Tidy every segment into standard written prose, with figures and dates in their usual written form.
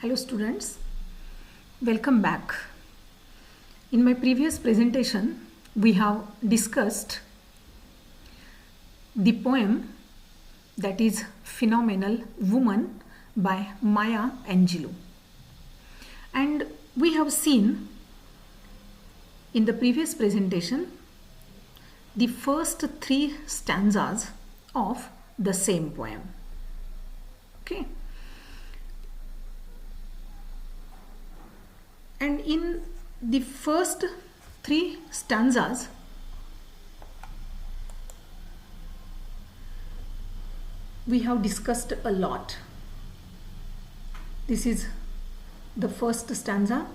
Hello students, welcome back. In my previous presentation, we have discussed the poem that is Phenomenal Woman by Maya Angelou. And we have seen in the previous presentation the first three stanzas of the same poem. Okay. And in the first three stanzas, we have discussed a lot. This is the first stanza.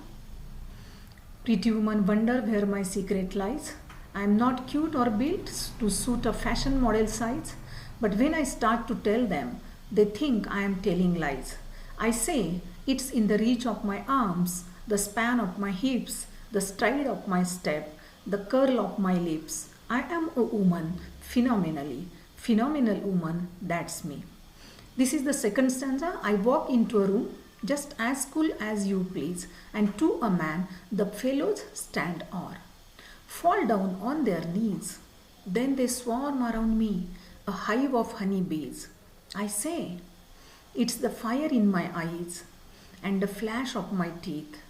Pretty woman, wonder where my secret lies. I am not cute or built to suit a fashion model size, but when I start to tell them, they think I am telling lies. I say it's in the reach of my arms, the span of my hips, the stride of my step, the curl of my lips. I am a woman, phenomenal woman, that's me. This is the second stanza. I walk into a room just as cool as you please, and to a man the fellows stand or fall down on their knees. Then they swarm around me, a hive of honeybees. I say, it's the fire in my eyes and the flash of my teeth,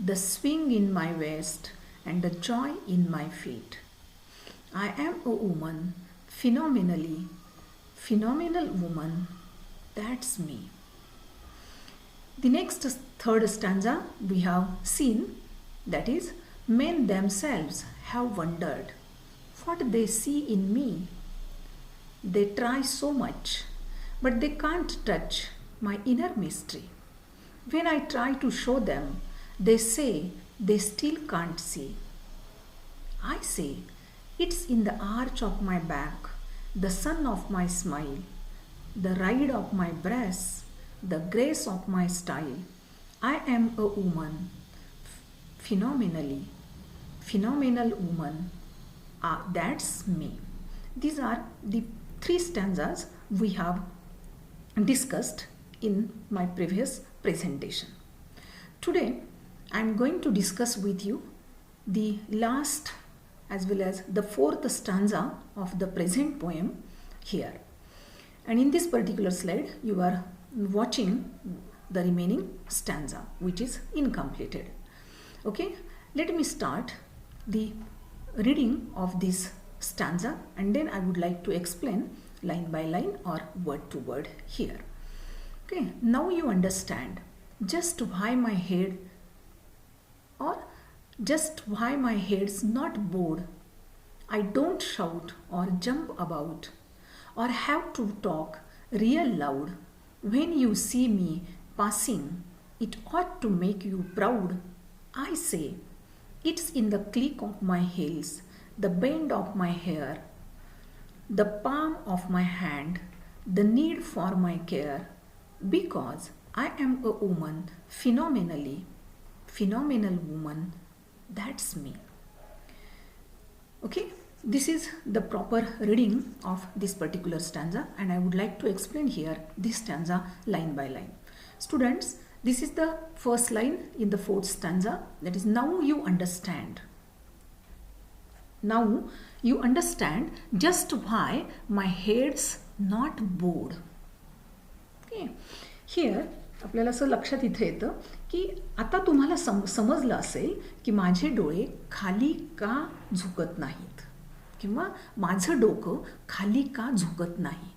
the swing in my waist and the joy in my feet. I am a woman, phenomenal woman, that's me. The next third stanza we have seen, that is, men themselves have wondered what they see in me. They try so much, but they can't touch my inner mystery. When I try to show them, they say they still can't see. I say, it's in the arch of my back, the sun of my smile, the ride of my breasts, the grace of my style. I am a woman, phenomenal woman. That's me. These are the three stanzas we have discussed in my previous presentation. Today, I am going to discuss with you the last as well as the fourth stanza of the present poem here. And in this particular slide, you are watching the remaining stanza, which is incompleted. Okay, let me start the reading of this stanza, and then I would like to explain line by line or word to word here. Okay, now you understand just why my head's not bored. I don't shout or jump about or have to talk real loud. When you see me passing, it ought to make you proud. I say, it's in the click of my heels, the bend of my hair, the palm of my hand, the need for my care, because I am a woman, phenomenal woman, that's me. Okay, this is the proper reading of this particular stanza, and I would like to explain here this stanza line by line. Students, this is the first line in the fourth stanza, that is, now you understand. Now you understand just why my head's not bored. Okay, here आपल्याला असं लक्षात इथे येतं की आता तुम्हाला समजलं असेल की माझे डोळे खाली का झुकत नाहीत किंवा माझं डोकं खाली का झुकत नाही.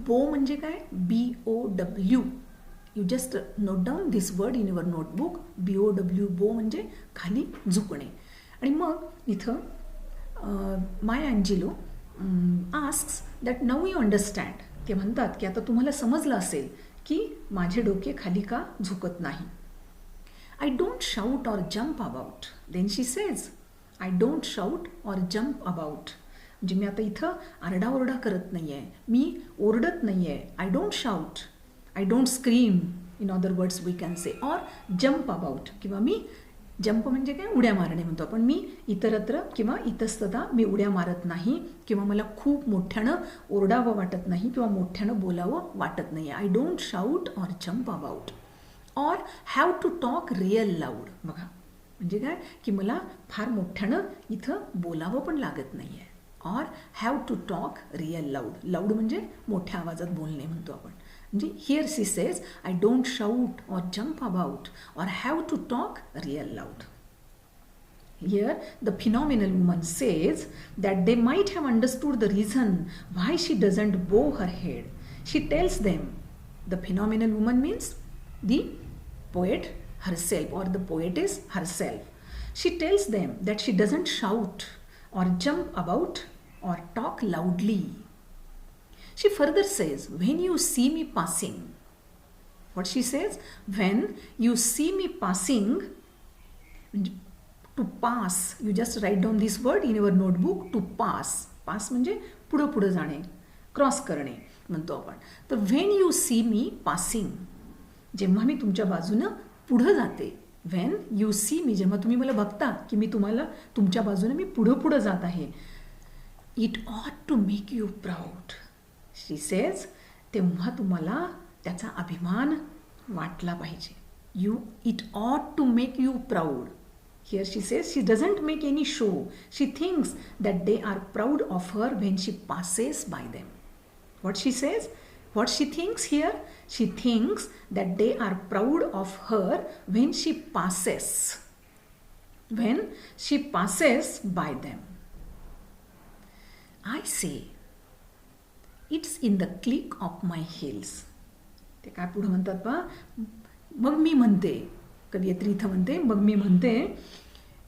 बो म्हणजे काय? BOW. You just note down this word in your notebook. BOW, bow म्हणजे खाली झुकणे. आणि मग इथं Maya Angelou asks that now you understand. ते म्हणतात की आता तुम्हाला समजलं असेल की माझे डोके खाली का झुकत नाही. I don't shout or jump about. Then she says, I don't shout or jump about. म्हणजे मी आता इथं आरडाओरडा करत नाही आहे, मी ओरडत नाही आहे. I don't shout, I don't scream, in other words we can say, or jump about. किंवा मी जंप म्हणजे काय? उड्या मारणे म्हणतो आपण. मी इतरत्र किंवा इतस्ततः मी उड्या मारत नाही किंवा मला खूप मोठ्यानं ओरडावं वाटत नाही किंवा मोठ्यानं बोलावं वाटत नाही. I don't shout or jump about. or have to talk real loud. बघा म्हणजे काय की मला फार मोठ्यानं इथं बोलावं पण लागत नाही आहे. Or have to talk real loud. Loud म्हणजे मोठ्या आवाजात बोलणे म्हणतो आपण. म्हणजे here she says I don't shout or jump about or have to talk real loud. Here, the phenomenal woman says that they might have understood the reason why she doesn't bow her head. She tells them, the phenomenal woman means the poet herself or the poetess herself. She tells them that she doesn't shout or jump about or talk loudly. She further says, when you see me passing, what she says? When you see me passing, to pass, you just write down this word in your notebook, to pass. pass म्हणजे पुढं पुढं जाणे, cross करणे म्हणतो आपण. तर when you see me passing, जेव्हा मी तुमच्या बाजूनं पुढं जाते, when you see me, जेव्हा तुम्ही मला बघता की मी तुम्हाला तुमच्या बाजूनं मी पुढं जात आहे, it ought to make you proud. she says, तेव्हा तुम्हाला त्याचा अभिमान वाटला पाहिजे. it ought to make you proud. Here she says she doesn't make any show. She thinks that they are proud of her when she passes by them. What she says? What she thinks here? She thinks that they are proud of her when she passes. When she passes by them. I say, it's in the click of my heels. ते काय पुढे म्हणतात पहा? मग मी म्हणते, कवयित्री इथं म्हणते, मग मी म्हणते,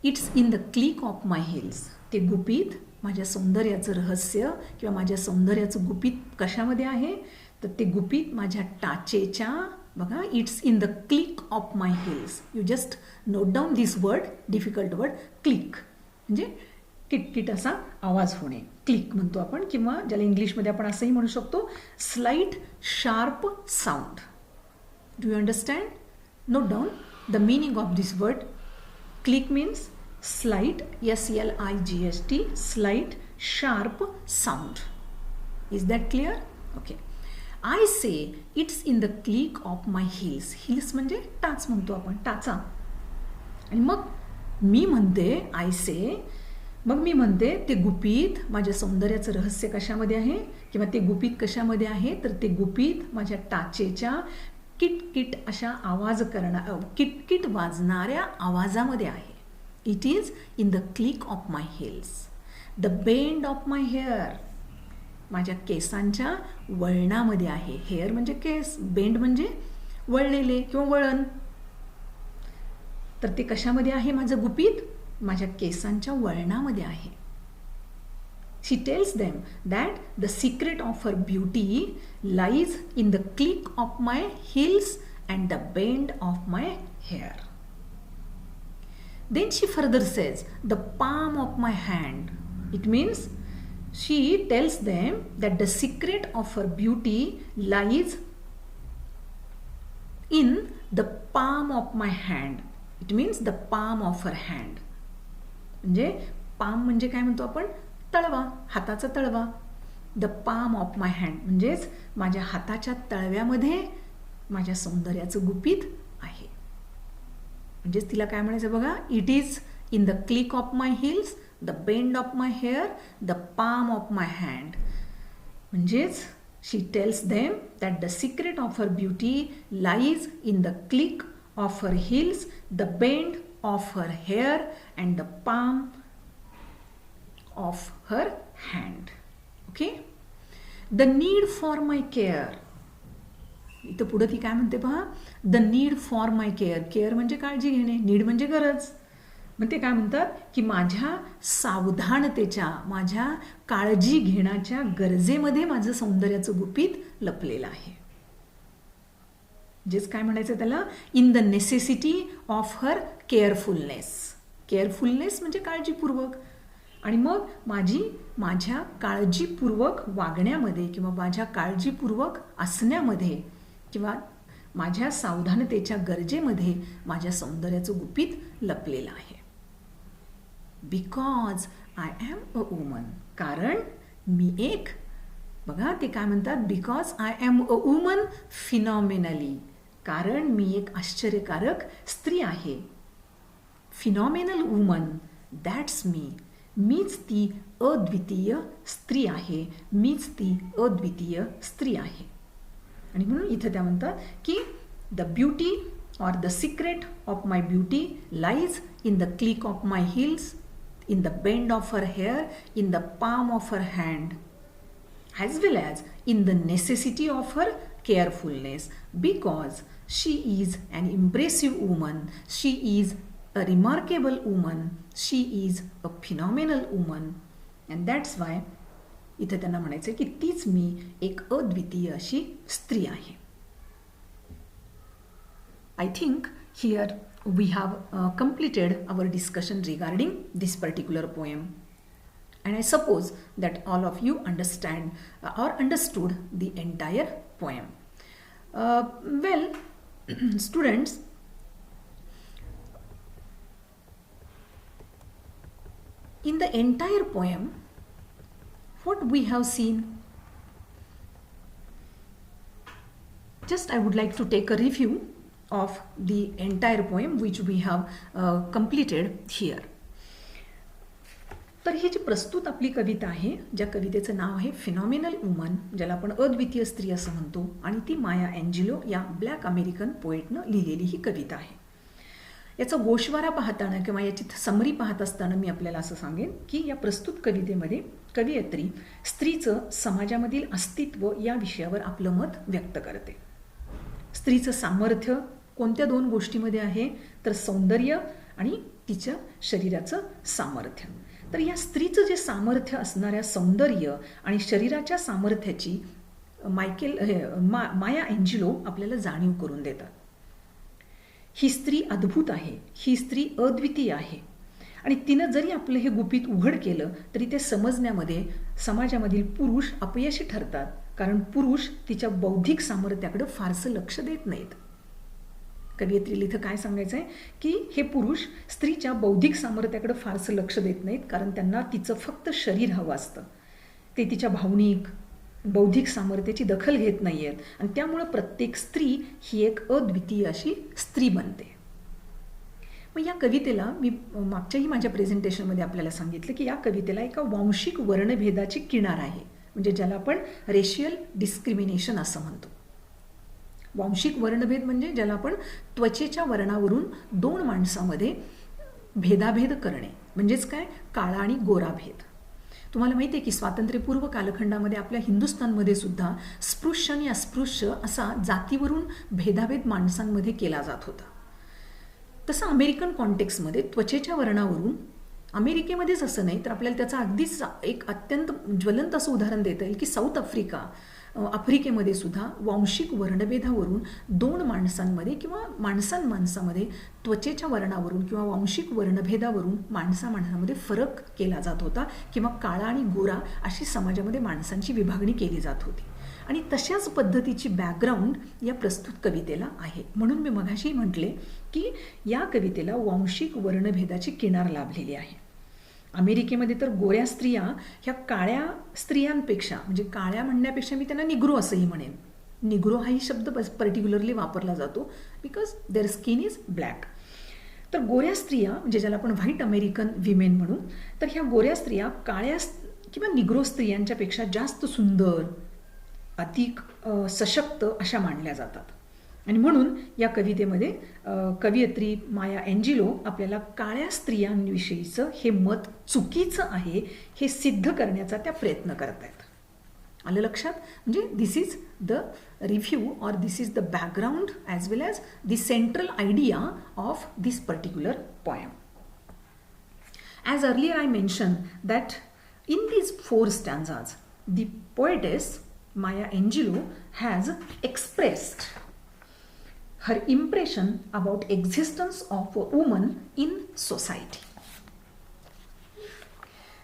it's in the click of my hills. ते गुपित, माझ्या सौंदर्याचं रहस्य किंवा माझ्या सौंदर्याचं गुपित कशामध्ये आहे? तर ते गुपित माझ्या टाचेच्या, बघा, it's in the click of my hills. You just note down this word, difficult word, click म्हणजे किटकिट असा आवाज होणे, क्लिक म्हणतो आपण, किंवा ज्याला इंग्लिशमध्ये आपण असंही म्हणू शकतो, slight sharp sound. Do you understand? Note down the meaning of this word. Click means slight, S-L-I-G-H-T, slight sharp sound. Is that clear? Okay. I say it's in the click of my heels. Heels म्हणजे टाच म्हणतो आपण, टाचा. आणि मग मी म्हणते, I say, मग मी म्हणते ते गुपित माझ्या सौंदर्याचं रहस्य कशामध्ये आहे, किंवा ते गुपित कशामध्ये आहे, तर ते गुपित माझ्या टाचेच्या किटकिट अशा आवाज किटकिट वाजणाऱ्या आवाजामध्ये आहे. It is in the click of my heels. The bend of my hair, माझ्या केसांच्या वळणामध्ये आहे. हेअर म्हणजे केस, बेंड म्हणजे वळलेले किंवा वळण. तर ते कशामध्ये आहे माझं गुपित? माझ्या केसांच्या वळणामध्ये आहे. She tells them that the secret of her beauty lies in the click of my heels and the bend of my hair. Then she further says, the palm of my hand. It means she tells them that the secret of her beauty lies in the palm of my hand. It means the palm of her hand. म्हणजे palm म्हणजे काय म्हणतो आपण? तळवा, हाताचा तळवा. The palm of my hand म्हणजेच माझ्या हाताच्या तळव्यामध्ये माझ्या सौंदर्याचं गुपित आहे. म्हणजेच तिला काय म्हणायचं बघा, it is in the click of my heels, the bend of my hair, the palm of my hand. म्हणजेच she tells them that the secret of her beauty lies in the click of her heels, the bend of her hair and the palm of her hand. Okay? The need for my care. इथं पुढं ती काय म्हणते पहा, the need for my care. Care म्हणजे काळजी घेणे, need म्हणजे गरज. मग ते काय म्हणतात की माझ्या सावधानतेच्या, माझ्या काळजी घेण्याच्या गरजेमध्ये माझं सौंदर्याचं गुपित लपलेलं आहे. म्हणजेच काय म्हणायचं त्याला, in the necessity of her carefulness. Carefulness म्हणजे काळजीपूर्वक. आणि मग माझ्या काळजीपूर्वक वागण्यामध्ये किंवा माझ्या काळजीपूर्वक असण्यामध्ये किंवा माझ्या सावधानतेच्या गरजेमध्ये माझ्या सौंदर्याचं गुपित लपलेलं आहे. Because I am a woman. कारण मी एक, बघा ते काय म्हणतात, because I am a woman phenomenally. कारण मी एक आश्चर्यकारक स्त्री आहे. फिनॉमिनल वुमन, दॅट्स मी. मीच ती अद्वितीय स्त्री आहे. मीच ती अद्वितीय स्त्री आहे. आणि म्हणून इथं त्या म्हणतात की the beauty or the secret of my beauty lies in the click of my heels, in the bend of her hair, in the palm of her hand, as well as in the necessity of her carefulness, because she is an impressive woman, she is a remarkable woman, she is a phenomenal woman, and that's why इथे त्यांना म्हणायचं की तीच मी एक अद्वितीय अशी स्त्री आहे. I think here we have completed our discussion regarding this particular poem, and I suppose that all of you understand or understood the entire poem. Well, students, in the entire poem, what we have seen, just I would like to take a review of the entire poem which we have completed here. तर ही जी प्रस्तुत आपली कविता आहे, ज्या कवितेचं नाव आहे phenomenal woman, ज्याला आपण अद्वितीय स्त्री असं म्हणतो, आणि ती माया एंजेलो या ब्लॅक अमेरिकन पोएटनं लिहिलेली ही कविता आहे. याचा गोषवारा पाहताना किंवा याची समरी पाहत असताना मी आपल्याला असं सांगेन की या प्रस्तुत कवितेमध्ये कवयित्री स्त्रीचं समाजामधील अस्तित्व या विषयावर आपलं मत व्यक्त करते. स्त्रीचं सामर्थ्य कोणत्या दोन गोष्टीमध्ये आहे, तर सौंदर्य आणि तिच्या शरीराचं सामर्थ्य. तर या स्त्रीचं जे सामर्थ्य असणाऱ्या सौंदर्य आणि शरीराच्या सामर्थ्याची माया एंजेलो आपल्याला जाणीव करून देतात. ही स्त्री अद्भुत आहे, ही स्त्री अद्वितीय आहे, आणि तिनं जरी आपलं हे गुपित उघड केलं तरी ते समजण्यामध्ये समाजामधील पुरुष अपयशी ठरतात, कारण पुरुष तिच्या बौद्धिक सामर्थ्याकडे फारसं लक्ष देत नाहीत. कवयित्रीला इथं काय सांगायचं आहे की हे पुरुष स्त्रीच्या बौद्धिक सामर्थ्याकडे फारसं लक्ष देत नाहीत, कारण त्यांना तिचं फक्त शरीर हवं असतं. ते तिच्या भावनिक बौद्धिक सामर्थ्याची दखल घेत नाही आहेत, आणि त्यामुळं प्रत्येक स्त्री ही एक अद्वितीय अशी स्त्री बनते. मग या कवितेला मी मागच्याही माझ्या प्रेझेंटेशनमध्ये आपल्याला सांगितलं की या कवितेला एका वांशिक वर्णभेदाची किनार आहे, म्हणजे ज्याला आपण रेशियल डिस्क्रिमिनेशन असं म्हणतो. वांशिक वर्णभेद म्हणजे ज्याला आपण त्वचेच्या वर्णावरून दोन माणसामध्ये भेदाभेद करणे, म्हणजेच काय, काळा आणि गोरा भेद. तुम्हाला माहिती आहे की स्वातंत्र्यपूर्व कालखंडामध्ये आपल्या हिंदुस्थानमध्ये सुद्धा स्पृश्य आणि अस्पृश्य असा जातीवरून भेदाभेद माणसांमध्ये केला जात होता. तसं अमेरिकन कॉन्टेक्स्टमध्ये त्वचेच्या वर्णावरून, अमेरिकेमध्येच असं नाही तर आपल्याला त्याचं अगदीच एक अत्यंत ज्वलंत असं उदाहरण देता येईल की साऊथ आफ्रिकेमध्ये सुद्धा वांशिक वर्णभेदावरून दोन माणसांमध्ये किंवा माणसांमध्ये त्वचेच्या वर्णावरून किंवा वांशिक वर्णभेदावरून माणसामध्ये फरक केला जात होता, किंवा काळा आणि गोरा अशी समाजामध्ये माणसांची विभागणी केली जात होती. आणि तशाच पद्धतीची बॅकग्राऊंड या प्रस्तुत कवितेला आहे. म्हणून मी मगाशी म्हटले की या कवितेला वांशिक वर्णभेदाची किनार लाभलेली आहे. अमेरिकेमध्ये तर गोऱ्या स्त्रिया ह्या काळ्या स्त्रियांपेक्षा, म्हणजे काळ्या म्हणण्यापेक्षा मी त्यांना निग्रो असंही म्हणेन. निग्रो हाही शब्द पर्टिक्युलरली वापरला जातो because their skin is black. तर गोऱ्या स्त्रिया, म्हणजे ज्याला आपण व्हाईट अमेरिकन विमेन म्हणू, तर ह्या गोऱ्या स्त्रिया काळ्या किंवा निग्रो स्त्रियांच्यापेक्षा जास्त सुंदर, अधिक सशक्त अशा मानल्या जातात. आणि म्हणून या कवितेमध्ये कवयित्री माया एंजेलो आपल्याला काळ्या स्त्रियांविषयीचं हे मत चुकीचं आहे हे सिद्ध करण्याचा त्या प्रयत्न करत आहेत. आलं लक्षात? म्हणजे this is the review or this is the background as well as the central idea of this particular poem. As earlier I mentioned that in these 4 stanzas, the poetess Maya Angelou has expressed her impression about existence of a woman in society.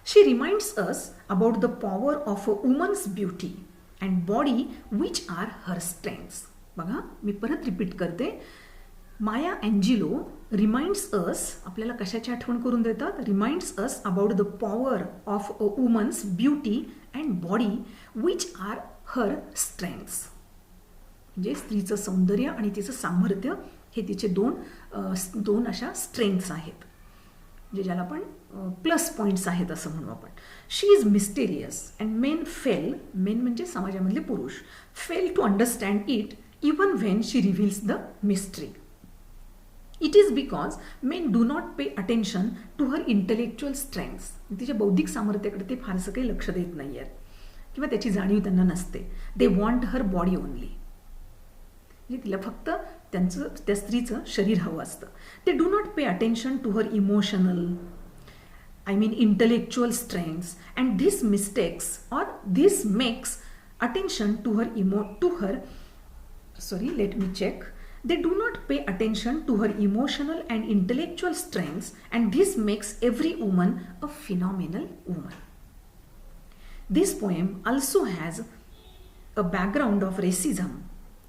She reminds us about the power of a woman's beauty and body which are her strengths. बघा, मी परत repeat करते. माया Angelo reminds अस, आपल्याला कशाची आठवण करून देतात? Reminds us about the power of a women's beauty and body which are her strengths. म्हणजे स्त्रीचं सौंदर्य आणि तिचं सामर्थ्य हे तिचे दोन अशा स्ट्रेंथ्स आहेत, म्हणजे ज्याला आपण प्लस पॉईंट्स आहेत असं म्हणू आपण. She is mysterious and men म्हणजे समाजामधले पुरुष fail to understand it even when she reveals the mystery. It is because men do not pay attention to her intellectual strengths. तिच्या बौद्धिक सामर्थ्याकडे ते फारसं काही लक्ष देत नाही आहेत किंवा त्याची जाणीव त्यांना नसते. They want her body only. म्हणजे तिला फक्त त्या स्त्रीचं शरीर हवं असतं. ते do not pay attention to her emotional intellectual strengths, and this makes attention to her they do not pay attention to her emotional and intellectual strengths, and this makes every woman a phenomenal woman. This poem also has a background of racism,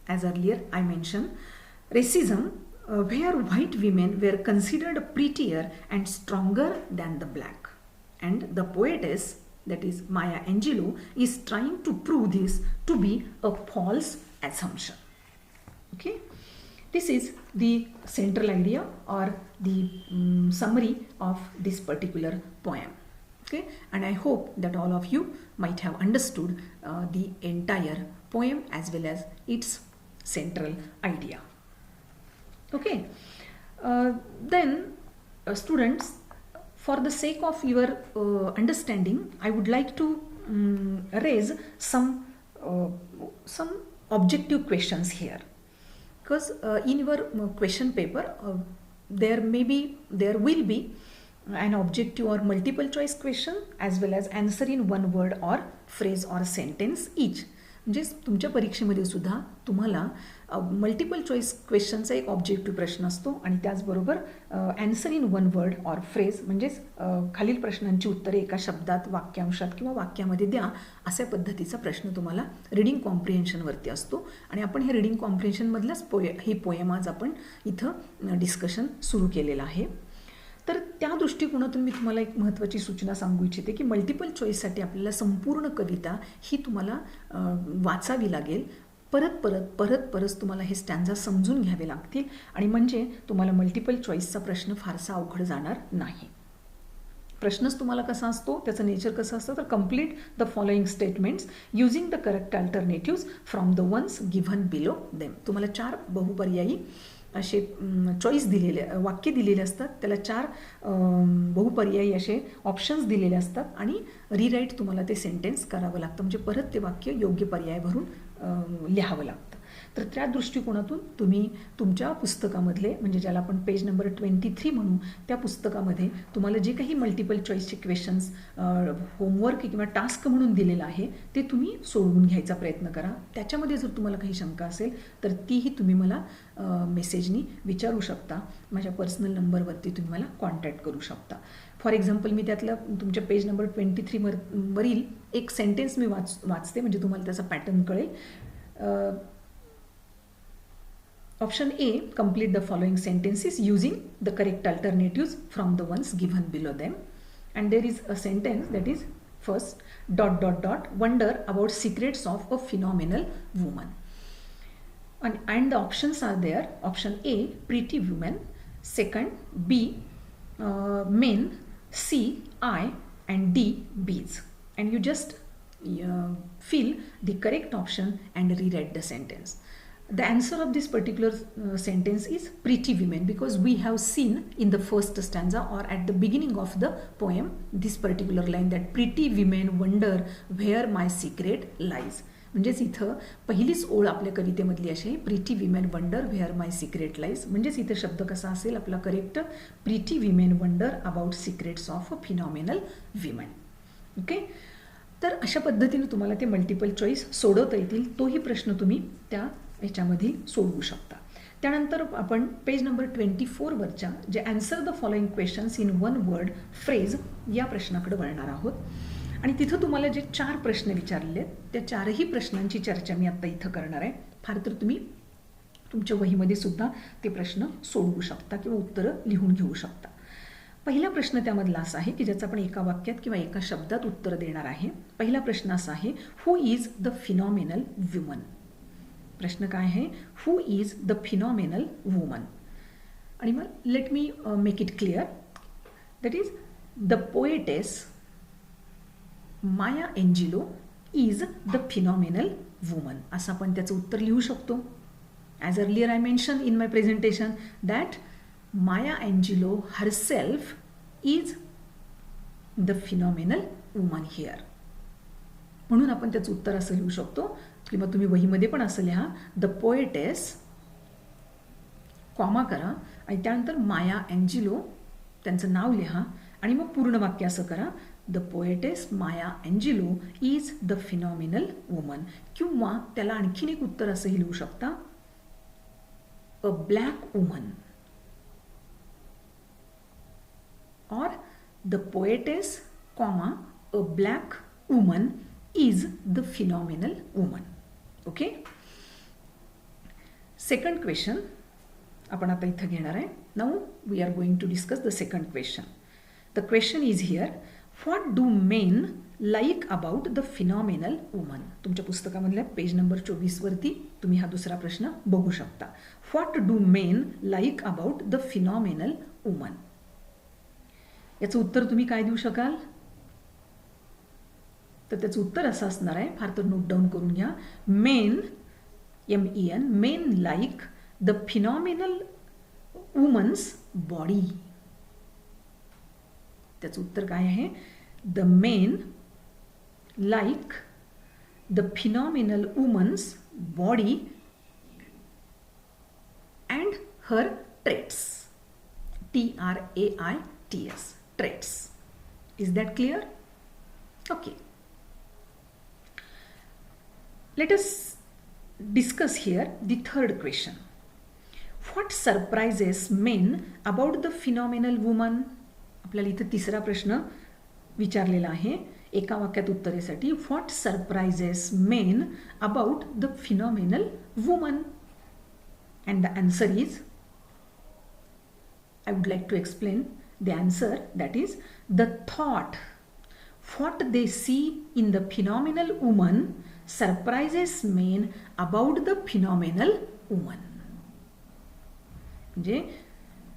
as earlier I mentioned. Racism where white women were considered prettier and stronger than the black. And the poetess, that is Maya Angelou, is trying to prove this to be a false assumption. Okay, this is the central idea or the summary of this particular poem. Okay, and I hope that all of you might have understood the entire poem as well as its central idea. Okay, then students, for the sake of your understanding, I would like to raise some objective questions here, because in your question paper there will be an objective or multiple choice question as well as answer in one word or phrase or sentence each. म्हणजे तुमच्या परीक्षेमध्ये सुद्धा तुम्हाला multiple choice क्वेश्चनचा एक objective प्रश्न असतो आणि त्याचबरोबर answer in one word or phrase, म्हणजेच खालील प्रश्नांची उत्तरे एका शब्दात, वाक्यांशात किंवा वाक्यामध्ये द्या, अशा पद्धतीचा प्रश्न तुम्हाला रिडिंग कॉम्प्रिहेन्शनवरती असतो. आणि आपण हे रिडिंग कॉम्प्रिहेन्शनमधलाच ही पोएम आज आपण इथं डिस्कशन सुरू केलेलं आहे. तर त्या दृष्टिकोनातून मी तुम्हाला एक महत्त्वाची सूचना सांगू इच्छिते की मल्टिपल चॉईससाठी आपल्याला संपूर्ण कविता ही तुम्हाला वाचावी लागेल. परत तुम्हाला हे स्टॅन्झा समजून घ्यावे लागतील आणि म्हणजे तुम्हाला मल्टिपल चॉईसचा प्रश्न फारसा अवघड जाणार नाही. प्रश्नच तुम्हाला कसा असतो, त्याचं नेचर कसं असतं, तर complete the following statements using the correct alternatives from the ones given below them. तुम्हाला 4 बहुपर्यायी असे चॉईस दिलेले वाक्य दिलेले असतात, त्याला 4 बहुपर्यायी असे ऑप्शन्स दिलेले असतात आणि रिराईट तुम्हाला ते सेंटेन्स करावं लागतं, म्हणजे परत ते वाक्य योग्य पर्याय भरून लिहावं लागतं. तर त्या दृष्टिकोनातून तुम्ही तुमच्या पुस्तकामधले, म्हणजे ज्याला आपण पेज नंबर 23 म्हणू, त्या पुस्तकामध्ये तुम्हाला जे काही मल्टिपल चॉईसचे क्वेश्चन्स होमवर्क किंवा टास्क म्हणून दिलेलं आहे ते तुम्ही सोडवून घ्यायचा प्रयत्न करा. त्याच्यामध्ये जर तुम्हाला काही शंका असेल तर तीही तुम्ही मला मेसेजनी विचारू शकता. माझ्या पर्सनल नंबरवरती तुम्ही मला कॉन्टॅक्ट करू शकता. फॉर एक्झाम्पल मी त्यातलं तुमच्या पेज नंबर 23 वरील एक सेंटेन्स मी वाचते, म्हणजे तुम्हाला त्याचा पॅटर्न कळेल. Option A, complete the following sentences using the correct alternatives from the ones given below them. And there is a sentence that is first ... wonder about secrets of a phenomenal woman. And the options are there. Option A, pretty woman. Second, B, men. C, I, and D, bees. And you just fill the correct option and rewrite the sentence. The answer of this particular sentence is pretty women, because we have seen in the first stanza or at the beginning of the poem this particular line that pretty women wonder where my secret lies. म्हणजेच इथं पहिलीच ओळ आपल्या कवितेमधली अशी, pretty women wonder where my secret lies. म्हणजेच इथं शब्द कसा असेल आपला correct, pretty women wonder about secrets of a phenomenal women. Okay, तर अशा पद्धतीने तुम्हाला ते मल्टिपल चॉईस सोडवता येतील. तोही प्रश्न तुम्ही त्या ह्याच्यामधील सोडवू शकता. त्यानंतर आपण पेज नंबर 24 वरच्या जे answer the following questions in one word phrase या प्रश्नाकडे वळणार आहोत. आणि तिथं तुम्हाला जे 4 प्रश्न विचारले आहेत त्या 4ही प्रश्नांची चर्चा मी आत्ता इथं करणार आहे. फार तर तुम्ही तुमच्या वहीमध्ये सुद्धा ते प्रश्न सोडवू शकता किंवा उत्तरं लिहून घेऊ शकता. पहिला प्रश्न त्यामधला असा आहे की ज्याचं आपण एका वाक्यात किंवा एका शब्दात उत्तर देणार आहे. पहिला प्रश्न असा आहे, who is the phenomenal woman. प्रश्न काय आहे, who is the phenomenal woman. आणि मग let me make it clear. That is the poetess Maya Angelou is the phenomenal woman. असं आपण त्याचं उत्तर लिहू शकतो. As earlier I mention in my presentation that Maya Angelo herself is the phenomenal woman here. म्हणून आपण त्याचं उत्तर असं लिहू शकतो, किंवा तुम्ही वहीमध्ये पण असं लिहा, द पोएटेस कॉमा करा आणि त्यानंतर माया एंजिलो त्यांचं नाव लिहा आणि मग पूर्ण वाक्य असं करा, the poetess Maya Angelou is the phenomenal woman. किंवा त्याला आणखीन एक उत्तर असंही लिहू शकता, a black woman or the poetess, comma, a black woman is the phenomenal woman. Okay? Second question आपण आता इथं घेणार आहे. Now we are going to discuss the second question. The question is here, what do men like about the phenomenal woman? तुमच्या पुस्तकामधल्या page number 24 वरती तुम्ही हा दुसरा प्रश्न बघू शकता. What do men like about the phenomenal woman? याचं उत्तर तुम्ही काय देऊ शकाल? तर त्याचं उत्तर असं असणार आहे, फार तर नोट डाऊन करून घ्या. Men, MEN, men like the phenomenal woman's body. त्याचं उत्तर काय आहे? The men like the phenomenal woman's body and her traits. TRAITS. Traits. Is that clear? Okay. Let us discuss here the third question. What surprises men about the phenomenal woman? आपल्याला इथं तिसरा प्रश्न विचारलेला आहे एका वाक्यात उत्तरेसाठी. What surprises men about the phenomenal woman? And the answer is, I would like to explain the answer, that is the thought. What they see in the phenomenal woman surprises men about the phenomenal woman. म्हणजे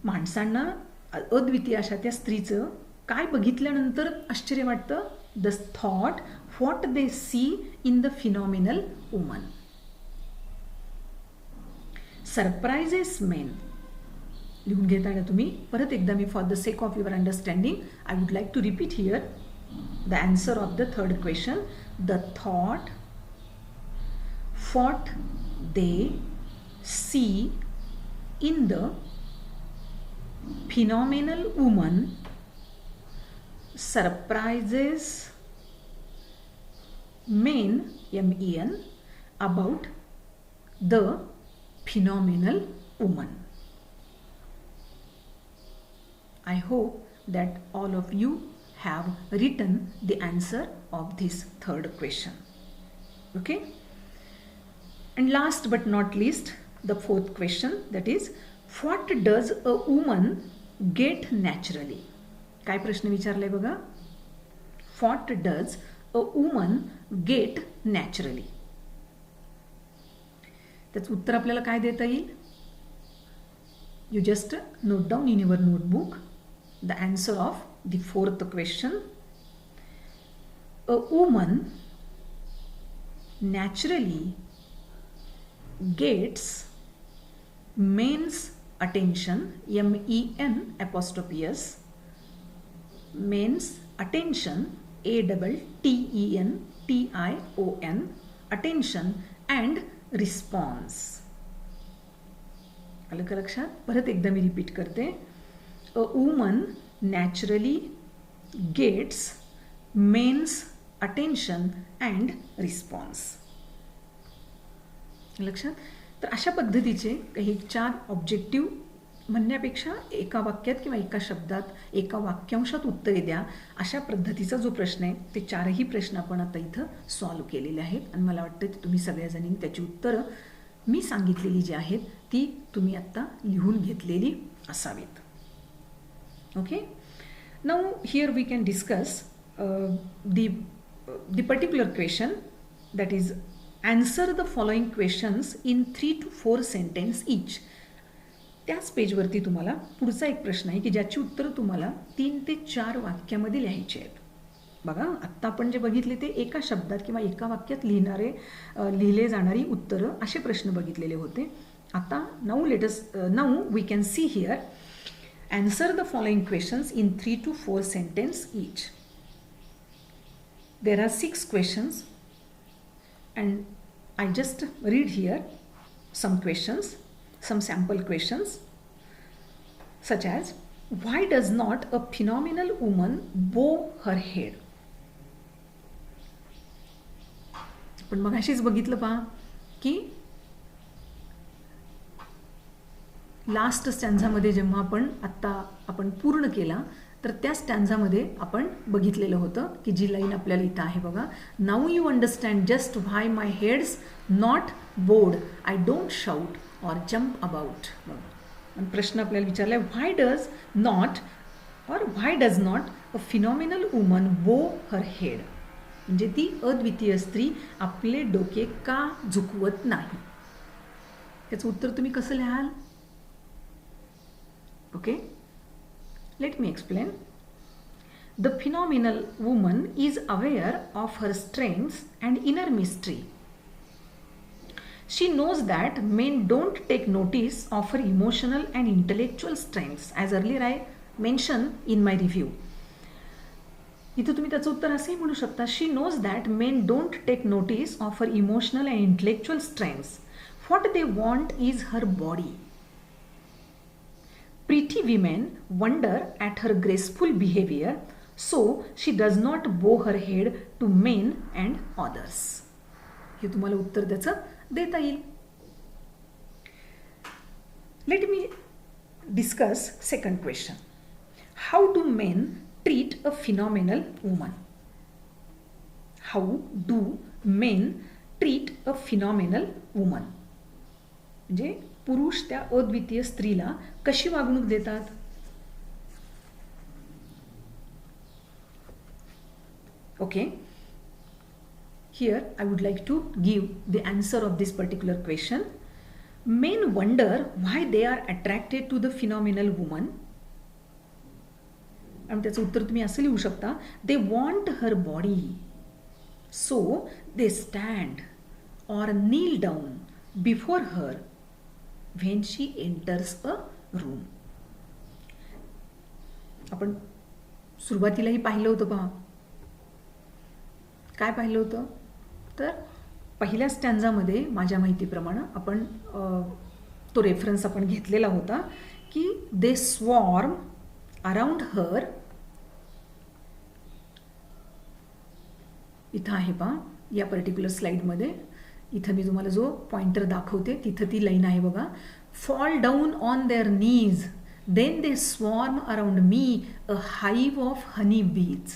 माणसांना अद्वितीय अशा त्या स्त्रीचं काय बघितल्यानंतर आश्चर्य वाटतं? The thought what they see in the phenomenal woman. Surprises men लिहून घेता का तुम्ही? परत एकदा मी for the sake of your understanding I would like to repeat here the answer of the third question. The thought what they see in the phenomenal woman surprises men, MEN, about the phenomenal woman. I hope that all of you have written the answer of this third question. Okay? And last but not least, the fourth question, that is, what does a woman get naturally? काय प्रश्न विचारलाय बघा? What does a woman get naturally? त्याचं उत्तर आपल्याला काय देता येईल? You just note down in your notebook the answer of the fourth question. A woman naturally gets men's attention, MEN apostrophe S, men's attention, ATTENTION, attention and response. आलं का लक्षात? परत एकदा मी रिपीट करते. A woman naturally gets men's attention and response. लक्षात? तर अशा पद्धतीचे काही 4 ऑब्जेक्टिव्ह म्हणण्यापेक्षा एका वाक्यात किंवा एका शब्दात एका वाक्यांशात उत्तरे द्या, अशा पद्धतीचा जो प्रश्न आहे ते 4ही प्रश्न आपण आता इथं सॉल्व्ह केलेले आहेत. आणि मला वाटतं की तुम्ही सगळ्याजणी त्याची उत्तरं मी सांगितलेली जी आहेत ती तुम्ही आत्ता लिहून घेतलेली असावीत. Okay. Now here we can discuss the particular question, that is Answer the following questions in 3 to 4 sentences each. त्याच पेजवरती तुम्हाला पुढचा एक प्रश्न आहे की ज्याची उत्तरं तुम्हाला 3 ते 4 वाक्यामध्ये लिहायची आहेत. बघा, आत्ता आपण जे बघितले ते एका शब्दात किंवा एका वाक्यात लिहिले जाणारी उत्तरं असे प्रश्न बघितलेले होते. आता now we can see here. Answer the following questions in 3 to 4 sentences each. There are 6 questions and I just read here some questions, some sample questions, such as, why does not a phenomenal woman bow her head? पण मगाशीच बघितलं पहा की last स्टॅन्झामध्ये जेव्हा आपण पूर्ण केला तर त्या स्टॅन्झामध्ये आपण बघितलेलं होतं की जी लाईन आपल्याला इथं आहे बघा, now you understand just why my head's not bowed, I don't shout or jump about. आणि प्रश्न आपल्याला विचारला आहे, why does not a phenomenal woman bow her head, म्हणजे ती अद्वितीय स्त्री आपले डोके का झुकवत नाही. त्याचं उत्तर तुम्ही कसं लिहाल? Okay, let me explain. The phenomenal woman is aware of her strengths and inner mystery. She knows that men don't take notice of her emotional and intellectual strengths, as earlier I mentioned in my review. इथं तुम्ही त्याचं उत्तर असेही म्हणू शकता, she knows that men don't take notice of her emotional and intellectual strengths. What they want is her body. Pretty women wonder at her graceful behavior, so she does not bow her head to men and others. हे तुम्हाला उत्तर त्याचं देता येईल. Let me discuss second question. How do men treat a phenomenal woman? How do men treat a phenomenal woman? म्हणजे पुरुष त्या अद्वितीय स्त्रीला कशी वागणूक देतात? Okay, here I would like to give the answer of this particular question. Men wonder why they are attracted to the phenomenal woman. आणि त्याचं उत्तर तुम्ही असं लिहू शकता, they want her body, so they stand or kneel down before her when she enters a room. आपण सुरुवातीलाही पाहिलं होतं पहा. काय पाहिलं होतं? तर पहिल्या स्टॅन्झामध्ये माझ्या माहितीप्रमाणे आपण तो रेफरन्स आपण घेतलेला होता की दे स्वॉर्म अराउंड हर. इथं आहे पहा या पर्टिक्युलर स्लाइडमध्ये. इथं मी तुम्हाला जो पॉइंटर दाखवते तिथं ती लाईन आहे बघा, fall down on their knees then they swarm around me a hive of honey bees.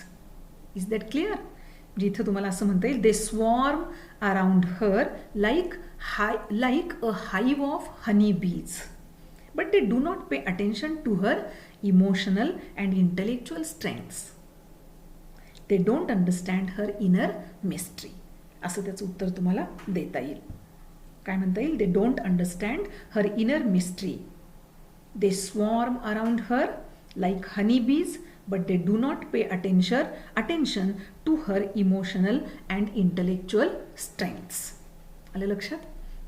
Is that clear? म्हणजे इथं तुम्हाला असं म्हणता येईल, they swarm around her like a hive of honey bees, but they do not pay attention to her emotional and intellectual strengths. They don't understand her inner mystery. असं त्याचं उत्तर तुम्हाला देता येईल. काय म्हणता येईल? They don't understand her inner mystery. They swarm around her like honey bees, but they do not pay attention to her emotional and intellectual strengths. आलं लक्षात?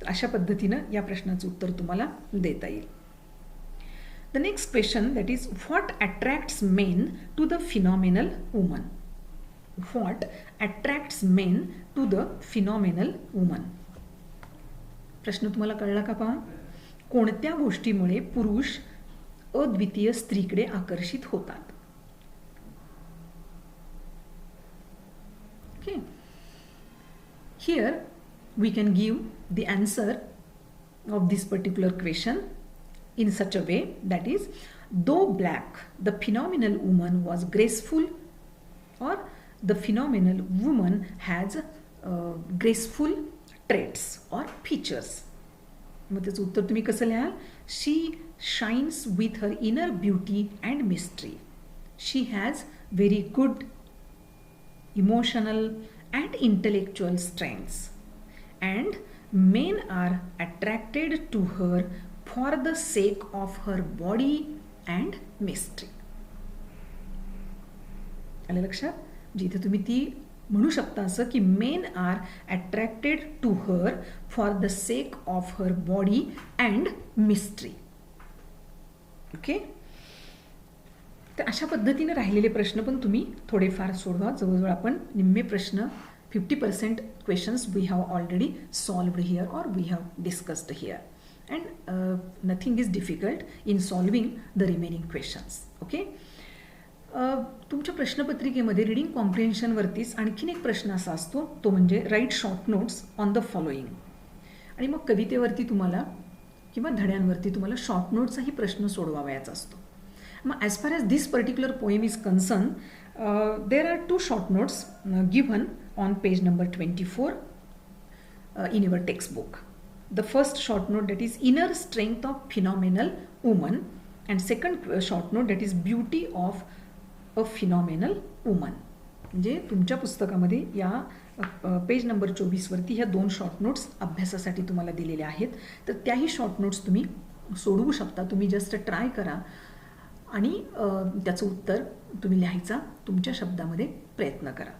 तर अशा पद्धतीनं या प्रश्नाचं उत्तर तुम्हाला देता येईल. The next question, that is, what attracts men to the phenomenal woman? What attracts men to the phenomenal woman? प्रश्न तुम्हाला कळला का पहा? कोणत्या गोष्टीमुळे पुरुष अद्वितीय स्त्रीकडे आकर्षित होतात? Okay. Here we can give the answer of this particular question in such a way, that is, though black, the phenomenal woman was graceful, or the phenomenal woman has graceful traits or features. मग त्याचं उत्तर तुम्ही कसं लिहाल? She shines with her inner beauty and mystery. She has very good emotional and intellectual strengths, and men are attracted to her for the sake of her body and mystery. आलं लक्षात? जिथे तुम्ही ती म्हणू शकता असं की men are attracted to her for the sake of her body and mystery. Okay, तर अशा पद्धतीने राहिलेले प्रश्न पण तुम्ही थोडेफार सोडवा. जवळजवळ आपण निम्मे प्रश्न 50% questions we have already solved here or we have discussed here and nothing is difficult in solving the remaining questions. Okay, तुमच्या प्रश्नपत्रिकेमध्ये रिडिंग कॉम्प्रिहेन्शनवरतीच आणखीन एक प्रश्न असा असतो, तो म्हणजे write short notes on the following. आणि मग कवितेवरती तुम्हाला किंवा धड्यांवरती तुम्हाला शॉर्ट नोट्सचाही प्रश्न सोडवावयाचा असतो. मग as far as this particular poem is concern, there are 2 short notes given on page number 24 in your textbook. The first short note, that is inner strength of phenomenal woman, and second short note, that is beauty of a phenomenal woman. म्हणजे तुमच्या पुस्तकामध्ये या page number 24 वरती ह्या 2 short notes अभ्यासासाठी तुम्हाला दिलेल्या आहेत. तर त्याही शॉर्ट नोट्स तुम्ही सोडवू शकता. तुम्ही जस्ट ट्राय करा आणि त्याचं उत्तर तुम्ही लिहायचा तुमच्या शब्दामध्ये प्रयत्न करा.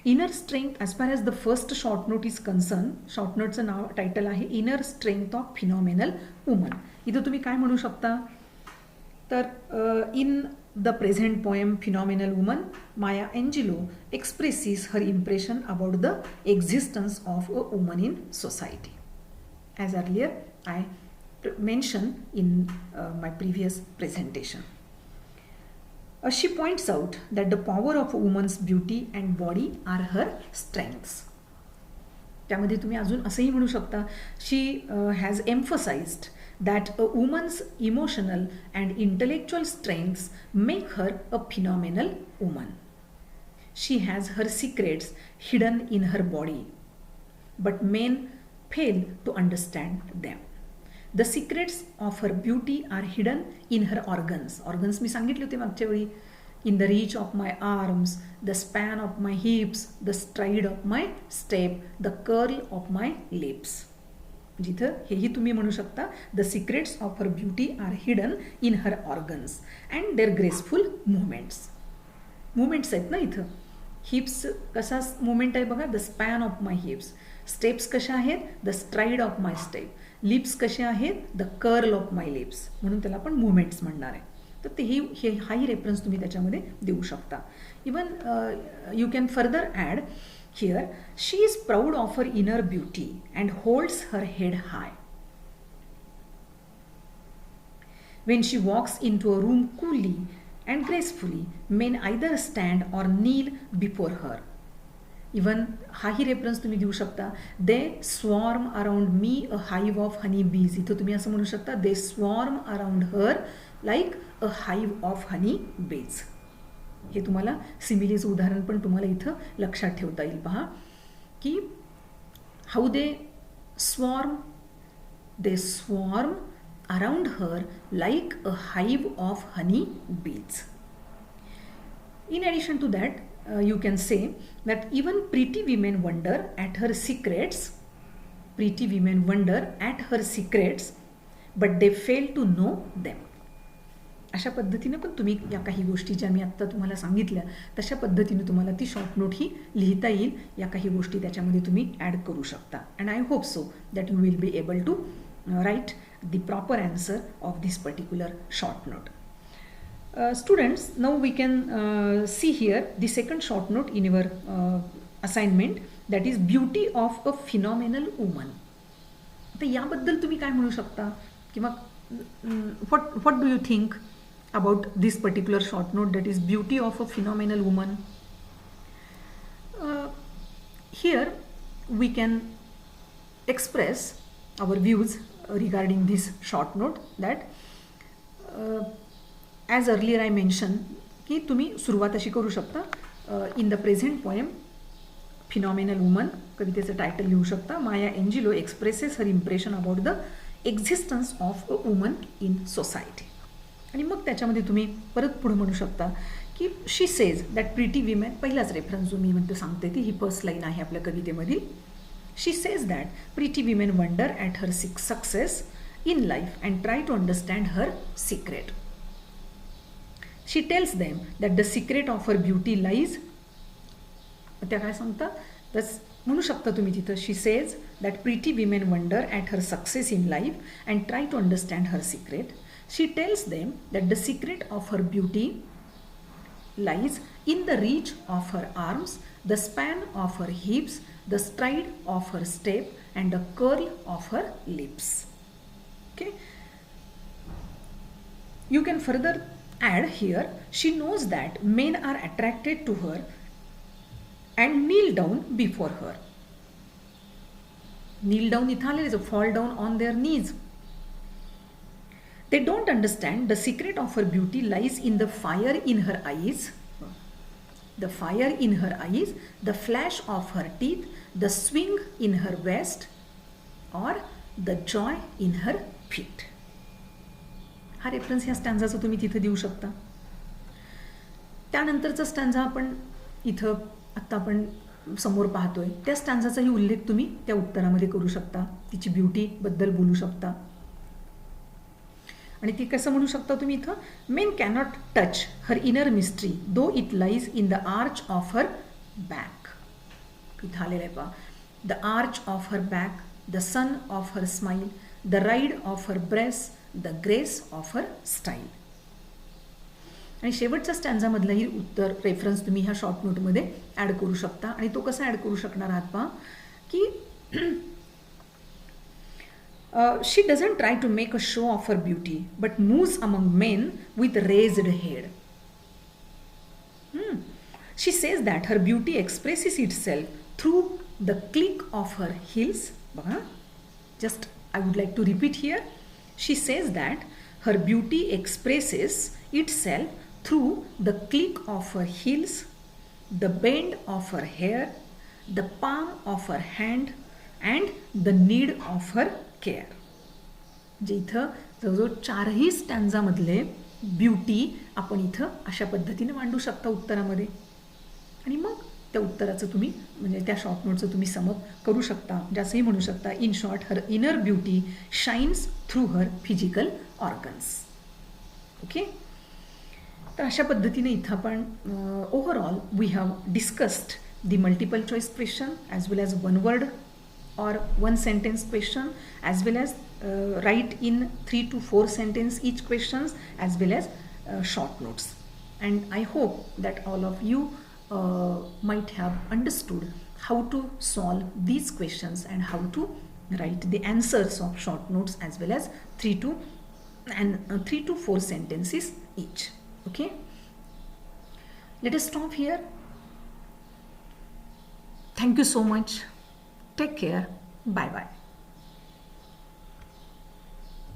Inner strength, as far as the first short note is concern, short नोटचं नाव टायटल आहे inner strength of phenomenal woman. इथं तुम्ही काय म्हणू शकता, तर in the present poem phenomenal woman, Maya Angelou expresses her impression about the existence of a woman in society. As earlier I mentioned in my previous presentation. She points out that the power of a woman's beauty and body are her strengths. त्यामध्ये तुम्ही अजून असंही म्हणू शकता, she has emphasized that a woman's emotional and intellectual strengths make her a phenomenal woman. She has her secrets hidden in her body, but men fail to understand them. The secrets of her beauty are hidden in her organs. Organs मी सांगितले होते मागच्या वेळी. In the reach of my arms, the span of my hips, the stride of my step, the curl of my lips. जिथं हेही तुम्ही म्हणू शकता, the secrets of her beauty are hidden in her organs and their graceful movements. Movements आहेत ना इथं. Hips कसा movement आहे बघा, the span of my hips. Steps कशा आहेत, the stride of my step. Lips कसे आहेत, the curl of my lips. म्हणून त्याला आपण मुवमेंट्स म्हणणार आहे. तर तेही हाही रेफरन्स तुम्ही त्याच्यामध्ये देऊ शकता. Even you can further add here, she is proud of her inner beauty and holds her head high. When she walks into a room coolly and gracefully, men either stand or kneel before her. Even हाही reference तुम्ही देऊ शकता, they swarm around me a hive of honey bees. इथं तुम्ही असं म्हणू शकता, they swarm around her like a hive of honey bees. हे तुम्हाला सिमिलीचं उदाहरण पण तुम्हाला इथं लक्षात ठेवता येईल. पहा की how they swarm around her like a hive of honey bees. In addition to that, you can say that even pretty women wonder at her secrets. Pretty women wonder at her secrets, but they fail to know them. अशा पद्धतीने पण तुम्ही या काही गोष्टी ज्या मी आत्ता तुम्हाला सांगितल्या तशा पद्धतीने तुम्हाला ती शॉर्ट नोट ही लिहिता येईल. या काही गोष्टी त्याच्यामध्ये तुम्ही ॲड करू शकता. And I hope so that you will be able to write the proper answer of this particular short note. Students, now we can see here the second short note in your assignment, that is beauty of a phenomenal woman. तर याबद्दल तुम्ही काय म्हणू शकता किंवा what do you think about this particular short note, that is beauty of a phenomenal woman? Here we can express our views regarding this short note, that as earlier I mentioned की तुम्ही सुरुवात अशी करू शकता, in the present poem phenomenal woman, कवितेचं title लिहू शकता, Maya Angelou expresses her impression about the existence of a woman in society. आणि मग त्याच्यामध्ये तुम्ही परत पुढे म्हणू शकता की she says that pretty women, पहिलाच रेफरन्स जो मी म्हणतो सांगते ती ही फर्स्ट लाईन आहे आपल्या कवितेमधील. She says that pretty women wonder at her success in life and try to understand her secret. She tells them that the secret of her beauty lies. त्या काय सांगता तस म्हणू शकता तुम्ही तिथं. She says that pretty women wonder at her success in life and try to understand her secret. She tells them that the secret of her beauty lies in the reach of her arms, the span of her hips, the stride of her step, and the curl of her lips. Okay. You can further add here, she knows that men are attracted to her and kneel down before her. Kneel down इथं is a fall down on their knees. They don't understand the secret of her beauty lies in the fire in her eyes, the fire in her eyes, the flash of her teeth, the swing in her waist, or the joy in her feet. हा reference ह्या स्टॅन्झाचा तुम्ही तिथे देऊ शकता. त्यानंतरचा स्टॅन्झा आपण इथं आत्ता आपण समोर पाहतोय त्या स्टॅन्झाचाही उल्लेख तुम्ही त्या उत्तरामध्ये करू शकता. तिची ब्युटीबद्दल बोलू शकता. आणि ती कसं म्हणू शकता तुम्ही इथं, men cannot touch her inner mystery though it lies in the arch of her back. इथं आलेलं आहे पहा, the arch of her back, the sun of her smile, the ride of her breasts, the grace of her style. आणि शेवटच्या स्टॅन्झामधलाही उत्तर reference तुम्ही ह्या short नोटमध्ये ॲड करू शकता. आणि तो कसा ॲड करू शकणार आहात पहा की she doesn't try to make a show of her beauty but moves among men with raised head. She says that her beauty expresses itself through the click of her heels. Just I would like to repeat here. She says that her beauty expresses itself through the click of her heels, the bend of her hair, the palm of her hand, and the need of her care. जे इथं जवळजवळ चारही स्टॅन्झामधले beauty आपण इथं अशा पद्धतीने मांडू शकता उत्तरामध्ये. आणि मग त्या उत्तराचं तुम्ही म्हणजे त्या शॉर्ट नोटचं तुम्ही समप करू शकता. असंही म्हणू शकता, in short her inner beauty shines through her physical organs. Okay. तर अशा पद्धतीने इथं आपण overall we have discussed the multiple choice question as well as one word or one sentence question, as well as write in 3 to 4 sentence each questions, as well as short notes. And I hope that all of you might have understood how to solve these questions and how to write the answers of short notes, as well as 3 to 4 sentences each. Okay, let us stop here. Thank you so much. Take care. Bye bye.